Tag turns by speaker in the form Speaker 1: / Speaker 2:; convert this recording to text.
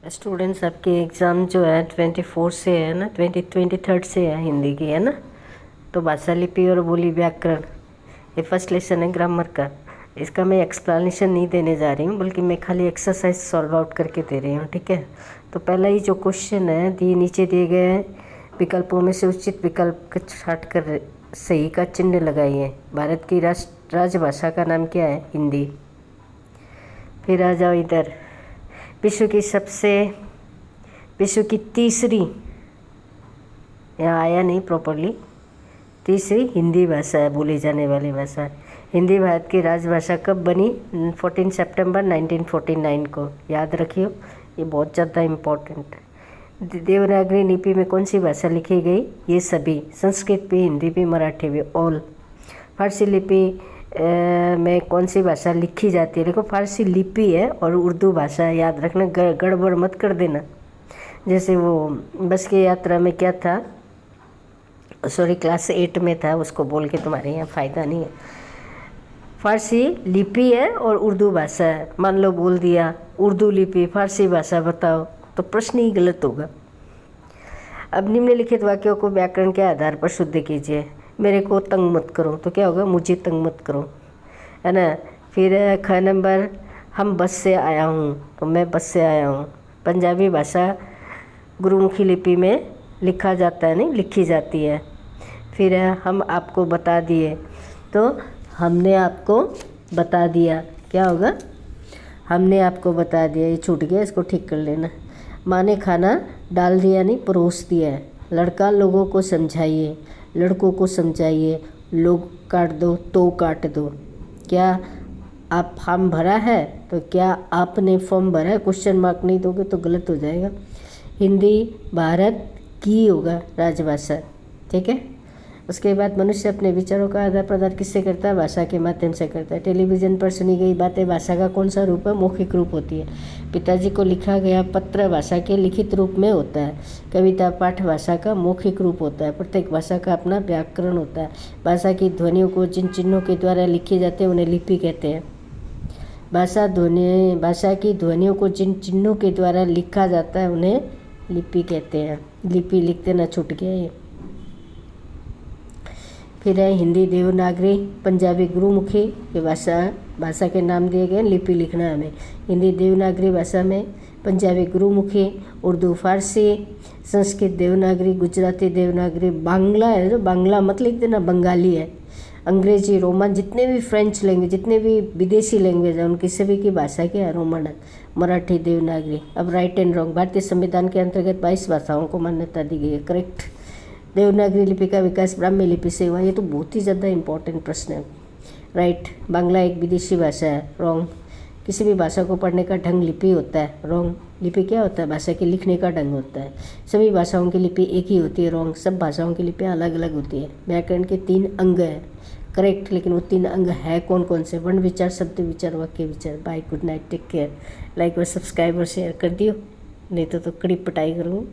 Speaker 1: Students, आपकी exam जो है 24 से है ना, 23 से है हिंदी की, है ना। तो भाषा लिपि और बोली व्याकरण, ये फर्स्ट लेसन है ग्रामर का। इसका मैं एक्सप्लेनेशन नहीं देने जा रही हूँ, बल्कि मैं खाली एक्सरसाइज सॉल्व आउट करके दे रही हूँ, ठीक है। तो पहला ही जो क्वेश्चन है, नीचे दिए गए विकल्पों में से उचित विकल्प को छाट कर सही का चिन्ह लगाइए। भारत की राजभाषा का नाम क्या है? हिंदी। फिर आ जाओ इधर, विश्व की तीसरी, यहाँ आया नहीं प्रॉपरली, तीसरी हिंदी भाषा है, बोली जाने वाली भाषा। हिंदी भारत की राजभाषा कब बनी? 14 सितंबर 1949 को। याद रखियो, ये बहुत ज़्यादा इम्पोर्टेंट है। देवनागरी लिपि में कौन सी भाषा लिखी गई? ये सभी, संस्कृत भी, हिंदी भी, मराठी भी, ऑल। फारसी लिपि में कौन सी भाषा लिखी जाती है? देखो, फारसी लिपि है और उर्दू भाषा है, याद रखना, गड़बड़ मत कर देना। जैसे वो बस की यात्रा में क्या था, सॉरी क्लास 8 में था, उसको बोल के तुम्हारे यहाँ फ़ायदा नहीं है। फारसी लिपि है और उर्दू भाषा है। मान लो बोल दिया उर्दू लिपि, फारसी भाषा बताओ, तो प्रश्न ही गलत होगा। अब निम्नलिखित वाक्यों को व्याकरण के आधार पर शुद्ध कीजिए। मेरे को तंग मत करो, तो क्या होगा? मुझे तंग मत करो, है ना। फिर ख नंबर, हम बस से आया हूँ, तो मैं बस से आया हूँ। पंजाबी भाषा गुरुमुखी लिपि में लिखा जाता है, नहीं लिखी जाती है। फिर हम आपको बता दिए, तो हमने आपको बता दिया, क्या होगा? हमने आपको बता दिया। ये छूट गया, इसको ठीक कर लेना। माँ ने खाना डाल दिया, नहीं परोस दिया है। लड़का लोगों को समझाइए, लड़कों को समझाइए। लोग काट दो तो काट दो। क्या आप फॉर्म भरा है? तो क्या आपने फॉर्म भरा है? क्वेश्चन मार्क नहीं दोगे तो गलत हो जाएगा। हिंदी भारत की होगा राजभाषा, ठीक है। उसके बाद मनुष्य अपने विचारों का आदान प्रदान किससे करता है? भाषा के माध्यम से करता है। टेलीविज़न पर सुनी गई बातें भाषा का कौन सा रूप है? मौखिक रूप होती है। पिताजी को लिखा गया पत्र भाषा के लिखित रूप में होता है। कविता पाठ भाषा का मौखिक रूप होता है। प्रत्येक भाषा का अपना व्याकरण होता है। भाषा की ध्वनियों को जिन चिन्हों के द्वारा लिखे जाते हैं उन्हें लिपि कहते हैं। भाषा की ध्वनियों को जिन चिन्हों के द्वारा लिखा जाता है उन्हें लिपि कहते हैं। लिपि लिख देना, छूट गया ये। फिर है हिंदी देवनागरी, पंजाबी गुरुमुखी, ये भाषा के नाम दिए गए। लिपि लिखना है हमें। हिंदी देवनागरी भाषा में, पंजाबी गुरुमुखी, उर्दू फारसी, संस्कृत देवनागरी, गुजराती देवनागरी, बांग्ला है, जो बांग्ला मत लिख देना, बंगाली है। अंग्रेजी, रोमन, जितने भी फ्रेंच लैंग्वेज, जितने भी विदेशी लैंग्वेज हैं उनकी सभी की भाषा क्या है? रोमन है। मराठी देवनागरी। अब राइट एंड रॉन्ग। भारतीय संविधान के अंतर्गत 22 भाषाओं को मान्यता दी गई है, करेक्ट। देवनागरी लिपि का विकास ब्राह्मी लिपि से हुआ, ये तो बहुत ही ज़्यादा इंपॉर्टेंट प्रश्न है, राइट। बांग्ला एक विदेशी भाषा है, रॉन्ग। किसी भी भाषा को पढ़ने का ढंग लिपि होता है, रॉन्ग। लिपि क्या होता है? भाषा के लिखने का ढंग होता है। सभी भाषाओं की लिपि एक ही होती है, रॉन्ग। सब भाषाओं की लिपियाँ अलग अलग होती है। व्याकरण के 3 अंग हैं, करेक्ट। लेकिन वो 3 अंग है कौन कौन से? वर्ण विचार, शब्द विचार, वाक्य विचार। Bye, good night, take care. Like और सब्सक्राइब और शेयर कर दियो, नहीं तो कड़ी पिटाई करूँ।